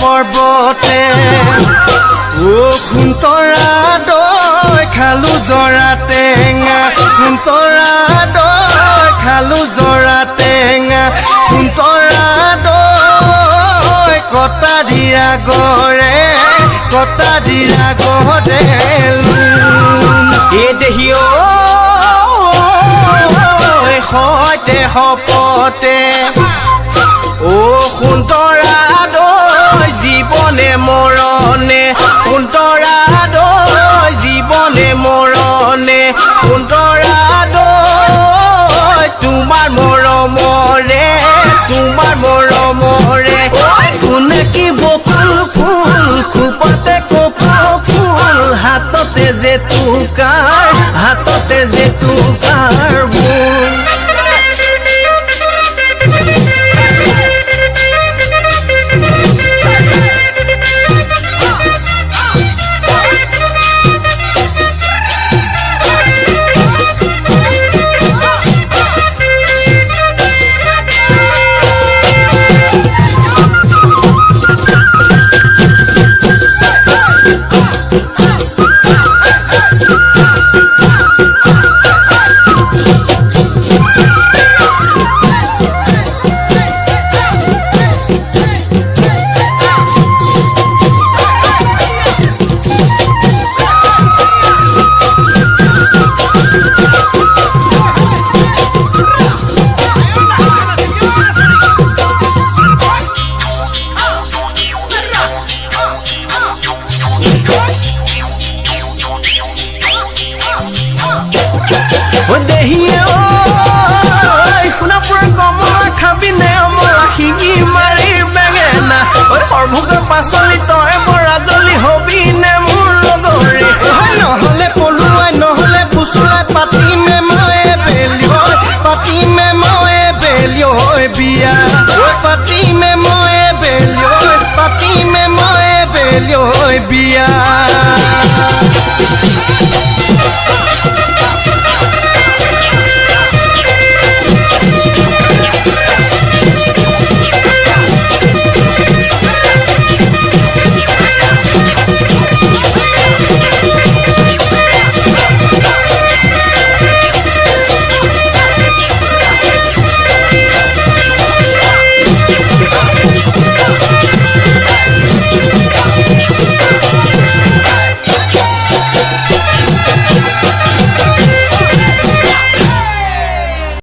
পৰ্বতে ও খুন্তৰা দৈ খালো জৰা টেঙা খুন্তৰা দৈ খালো জৰা টেঙা খুন্তৰা দৈ কটা দিয়া গৰে এ দেহি সৈতে সপতে ও সুন্তৰা দৈ জীৱনে মৰণে সুন্তৰা দৈ জীৱনে মৰণে সুন্তৰা দৈ তোমাৰ মৰমৰে কোনে কি বকুল ফুল খুপতে কপৌ ফুল হাততে যে টুকাৰ বুল সোণাপুৰৰ কমলা খাবিনে অমলা শিঙি মাৰিৰ বেঙেনা সৰভোগৰ পাচলি তই বৰাজলি হবিনে মোৰ লগৰে নহলে পলুৱাই নহলে ফুচুৰাই পাতিমে ময়ে বেলিয়ৈ বিয়া পাতিমে ময়ে বেলিয়ৈ বিয়া